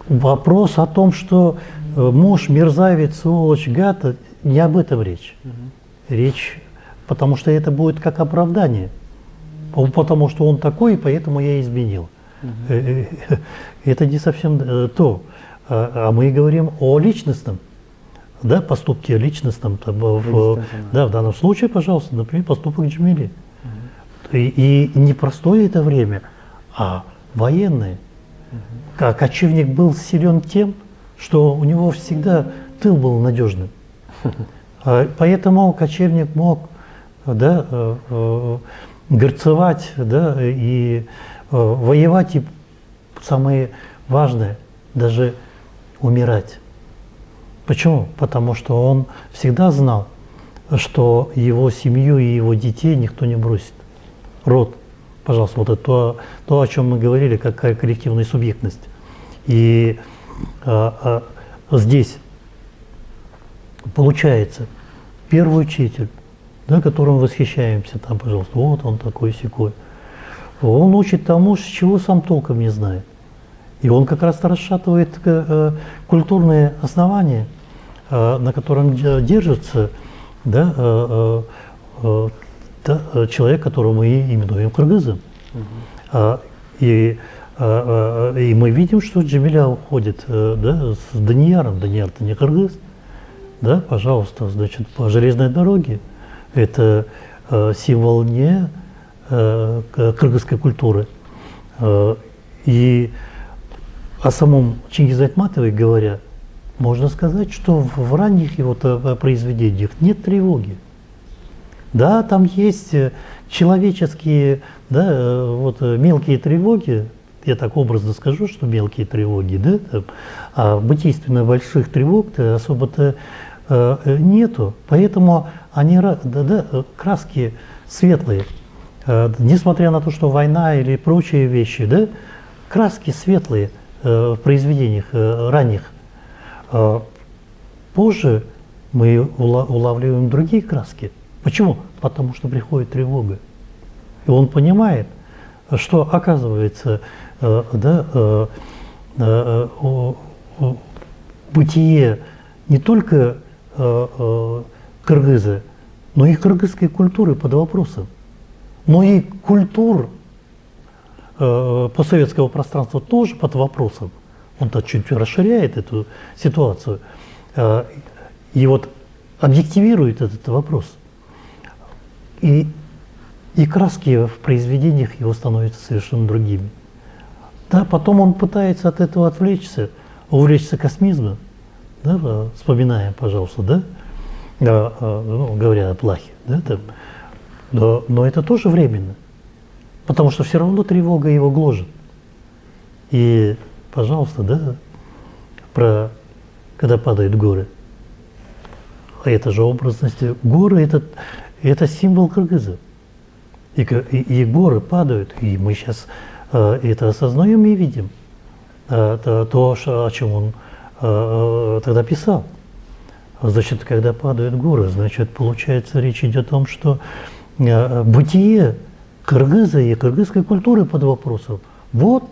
вопрос о том, что муж, мерзавец, сволочь, гад, не об этом речь. Речь, потому что это будет как оправдание. Потому что он такой, и поэтому я изменил. Это не совсем то. А мы говорим о личностном, да, поступке личностном. Да, в данном случае, пожалуйста, например, поступок Джамили. И не простое это время, а военное. Кочевник был силен тем, что у него всегда тыл был надежным. Поэтому кочевник мог, да, горцевать, да, и воевать, и самое важное, даже умирать. Почему? Потому что он всегда знал, что его семью и его детей никто не бросит. Род, пожалуйста, вот это то, о чем мы говорили, какая коллективная субъектность. И здесь получается первый учитель, да, которым восхищаемся, там, пожалуйста, вот он такой-сякой. Он учит тому, с чего сам толком не знает. И он как раз расшатывает культурные основания, на котором держится, да, человек, которого мы именуем кыргызом. И мы видим, что Джамиля уходит, да, с Данияром. Данияр-то не кыргыз. Да, пожалуйста, значит, по железной дороге. Это символ не кыргызской культуры. И о самом Чингизе Айтматове говоря, можно сказать, что в ранних его произведениях нет тревоги. Да, там есть человеческие, да, вот мелкие тревоги, я так образно скажу, что мелкие тревоги, да, там, а бытийственно больших тревог-то особо-то нету. Поэтому они, краски светлые, несмотря на то, что война или прочие вещи, да, краски светлые в произведениях ранних. Позже мы улавливаем другие краски. Почему? Потому что приходит тревога. И он понимает, что оказывается, бытие не только кыргыза, но и кыргызской культуры под вопросом, но и культур постсоветского пространства тоже под вопросом. Он-то чуть расширяет эту ситуацию и вот объективирует этот вопрос. И краски в произведениях его становятся совершенно другими. Да, потом он пытается от этого отвлечься, увлечься космизмом, да, вспоминая, пожалуйста, да, ну, говоря о Плахе, да, там, но это тоже временно, потому что все равно тревога его гложет. И, пожалуйста, да, про когда падают горы. А это же образность. Горы это символ кыргызов. И горы падают, и мы сейчас это осознаем и видим. То, о чем он тогда писал. Значит, когда падают горы, значит, получается, речь идет о том, что бытие кыргыза и кыргызской культуры под вопросом. Вот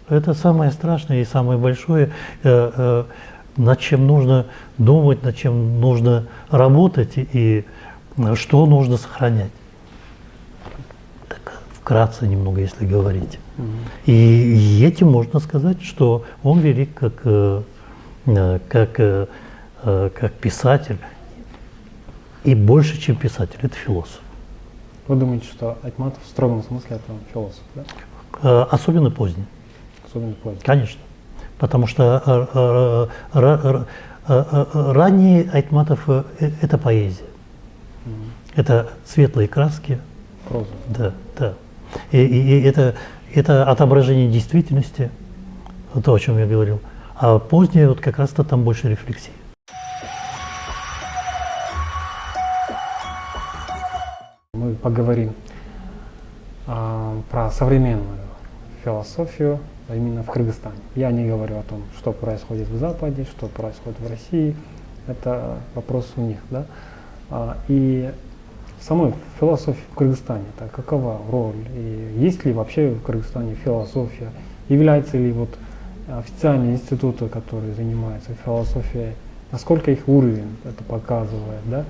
это самое страшное и самое большое, над чем нужно думать, над чем нужно работать и что нужно сохранять. Так, вкратце немного, если говорить. И этим можно сказать, что он велик как писатель, и больше, чем писатель, это философ. Вы думаете, что Айтматов в строгом смысле это философ, да? Особенно поздний. Особенно поздний. Конечно. Потому что ранний Айтматов это поэзия. Это светлые краски. Проза. Да, да. И это отображение действительности, то, о чем я говорил. А позднее вот как раз-то там больше рефлексии. Мы поговорим про современную философию именно в Кыргызстане. Я не говорю о том, что происходит в Западе, что происходит в России. Это вопрос у них, да? И самой философии в Кыргызстане, это какова роль? И есть ли вообще в Кыргызстане философия? Являются ли вот официальные институты, которые занимаются философией, насколько их уровень это показывает, да?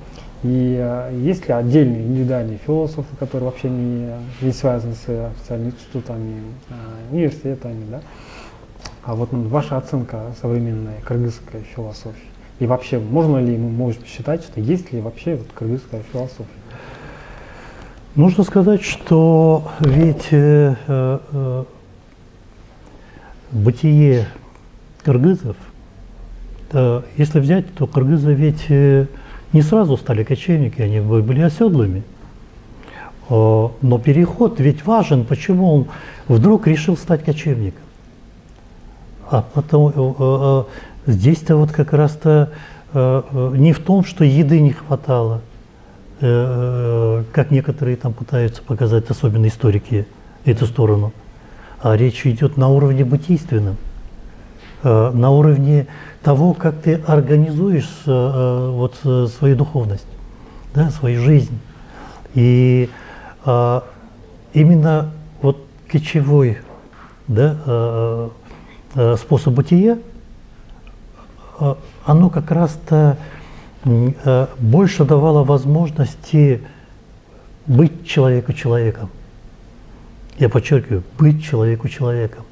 И есть ли отдельные индивидуальные философы, которые вообще не связаны с официальными институтами, университетами, да? А вот ваша оценка современной кыргызской философии. И вообще, можно ли мы можем считать, что есть ли вообще вот кыргызская философия? Нужно сказать, что ведь бытие кыргызов, если взять, то кыргызы ведь не сразу стали кочевники, они были оседлыми. Но переход ведь важен, почему он вдруг решил стать кочевником. А потом здесь-то вот как раз-то не в том, что еды не хватало, как некоторые там пытаются показать, особенно историки, эту сторону, а речь идет на уровне бытийственном, на уровне того, как ты организуешь вот свою духовность, да, свою жизнь. И именно вот кочевой, да, способ бытия, оно как раз-то больше давало возможности быть человеку человеком. Я подчеркиваю, быть человеку человеком.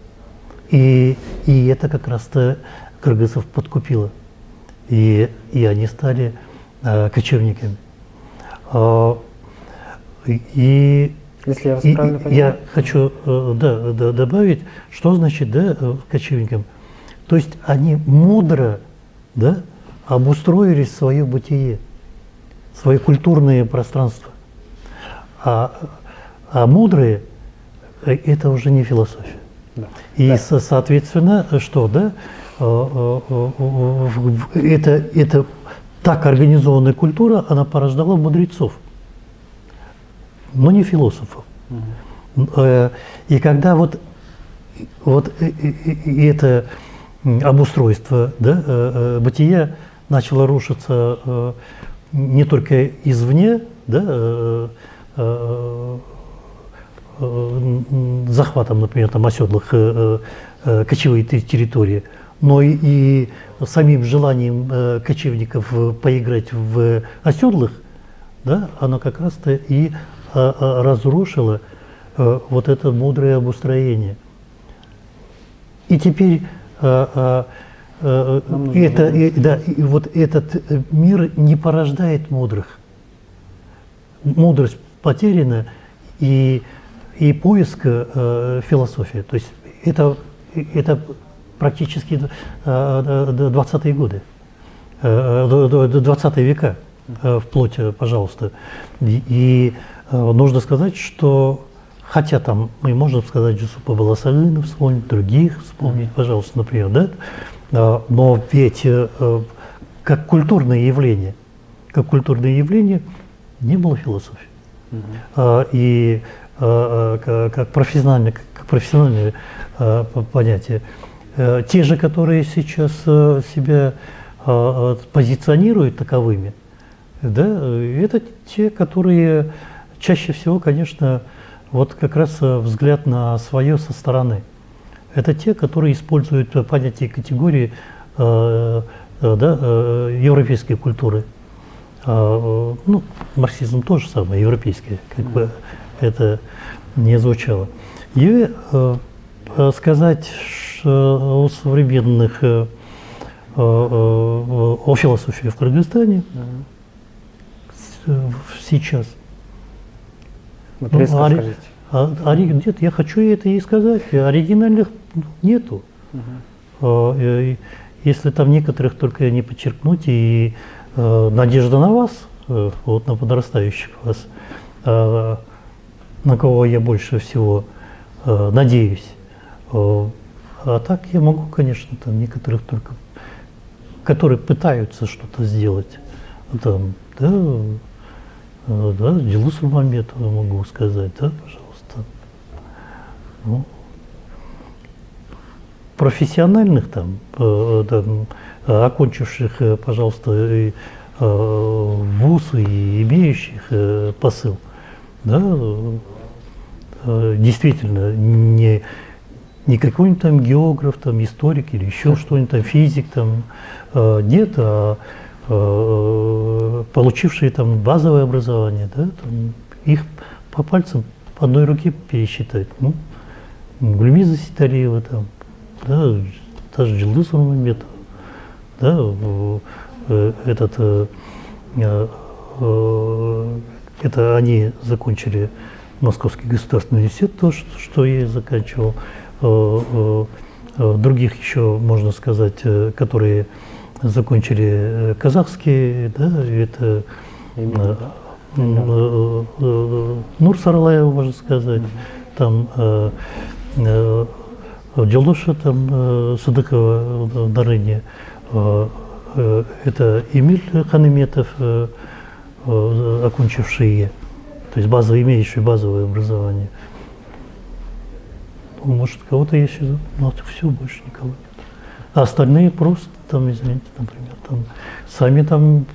И это как раз-то кыргызов подкупило. И они стали кочевниками. И если я вас правильно понимаю, я хочу добавить, что значит кочевникам. То есть они мудро, да, обустроили свое бытие, свое культурное пространство. А мудрые – это уже не философия. да. И, Да. соответственно, что, да, это так организованная культура, она порождала мудрецов, но не философов. И когда вот это обустройство, да, бытия начало рушиться не только извне, да, захватом, например, там оседлых кочевой территории, но и самим желанием кочевников поиграть в оседлых, да, оно как раз-то и разрушило вот это мудрое обустроение. И теперь вот этот мир не порождает мудрых. Мудрость потеряна, и поиск философии. То есть это практически 20-е годы, 20 века, вплоть, пожалуйста. И нужно сказать, что, хотя там мы можем сказать Джусупа Баласагына вспомнить, других вспомнить, пожалуйста, например, да? Но ведь как культурное явление не было философии. И как профессиональное понятие. Те же, которые сейчас себя позиционируют таковыми, да, это те, которые чаще всего, конечно, вот как раз взгляд на свое со стороны. Это те, которые используют понятие и категории европейской культуры. Ну, марксизм тоже самое, европейский, как бы это не звучало. И сказать о современных, о философии в Кыргызстане сейчас. Нет, я хочу это и сказать. Оригинальных нету. Если там некоторых только не подчеркнуть, и надежда на вас, вот на подрастающих вас, на кого я больше всего надеюсь. А так я могу, конечно, там некоторых только, которые пытаются что-то сделать. Там, Джилусу Мамбетову могу сказать, да, пожалуйста. Ну, профессиональных там, окончивших, пожалуйста, вуз и имеющих посыл, да, действительно, не какой-нибудь там географ, там, историк или еще что-нибудь, там, физик, там, нет, а получившие там базовое образование, да, там, их по пальцам, по одной руке пересчитать. Ну, Гульмиза Ситариева, там, да, даже Джилдус Нурмамбетова, да, это они закончили Московский государственный университет, то, что я заканчивал. Других еще, можно сказать, которые закончили казахские, да, это Нур Саралаева, можно сказать, там Джилдоша, там Садыкова, Дарыня, это Эмиль Ханыметов, окончивший, то есть имеющий базовое образование. Ну, может, кого-то еще, но это все, больше никого нет. А остальные просто, там, извините, например, там, сами там,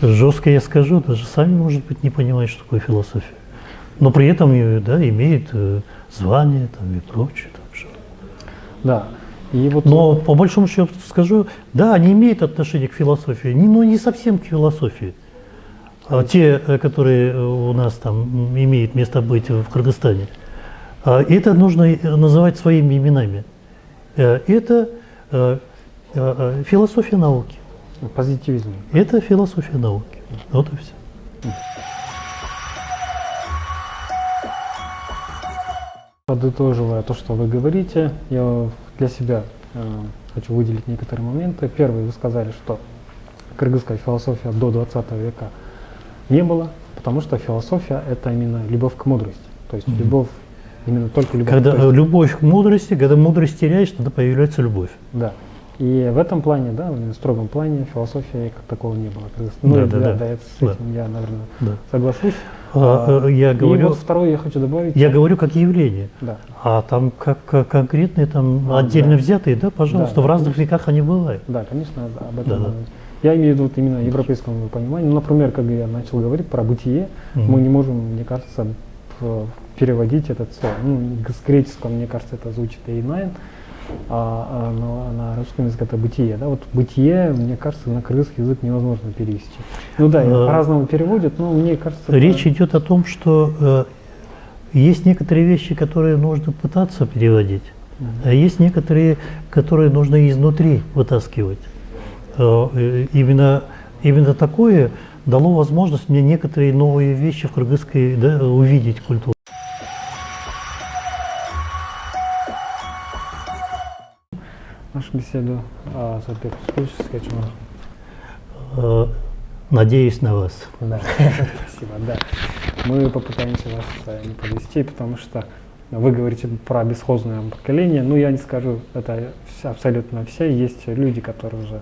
жестко я скажу, даже сами, может быть, не понимают, что такое философия. Но при этом, да, имеют звание там, и прочее. Там, что. Да. И вот... Но по большому счету скажу, да, они имеют отношение к философии, но не совсем к философии. Те, которые у нас там имеют место быть в Кыргызстане. Это нужно называть своими именами. Это философия науки. Позитивизм. Это философия науки. Вот и все. Подытоживая то, что вы говорите, я для себя хочу выделить некоторые моменты. Первый, вы сказали, что кыргызская философия до 20 века не было, потому что философия – это именно любовь к мудрости. То есть любовь, именно только любовь. Когда любовь к мудрости, когда мудрость теряешь, тогда появляется любовь. Да. И в этом плане, да, в строгом плане философии как такого не было. Ну, с этим я, наверное, соглашусь. Я говорю, и вот второе я хочу добавить. Я говорю как явление. Да. А там как конкретные, там отдельно взятые, да, пожалуйста, в разных веках они бывают. Да, конечно, об этом. Да. Я имею в виду вот именно европейскому пониманию. Ну, например, как я начал говорить про бытие, мы не можем, мне кажется, переводить этот слово. Ну, с греческого, мне кажется, это звучит «эйнайн», на русском языке это «бытие». Да? Вот «бытие», мне кажется, на кыргызский язык невозможно перевести. Ну да, по-разному переводят, но мне кажется… Речь идет о том, что есть некоторые вещи, которые нужно пытаться переводить, а есть некоторые, которые нужно изнутри вытаскивать. Именно такое дало возможность мне некоторые новые вещи в кыргызской, да, увидеть культуру. Нашу беседу слушайте, Надеюсь на вас. Да, спасибо, да. Мы попытаемся вас не подвести, потому что вы говорите про бесхозное поколение. Ну, я не скажу, это абсолютно все. Есть люди, которые уже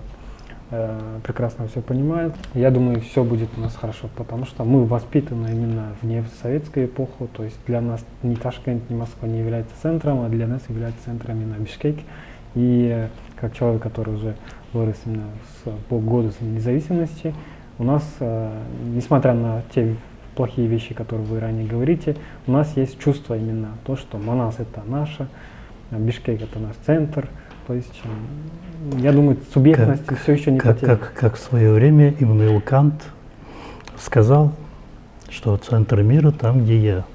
прекрасно все понимают. Я думаю, все будет у нас хорошо, потому что мы воспитаны именно в советскую эпоху. То есть для нас ни Ташкент, ни Москва не является центром, а для нас является центром именно Бишкек. И как человек, который уже вырос именно с полгода независимости, у нас, несмотря на те плохие вещи, которые вы ранее говорите, у нас есть чувство именно то, что Манас это наше, Бишкек это наш центр. То есть, я думаю, субъектность все еще не потеряна. Как в свое время Иммануил Кант сказал, что центр мира там, где я.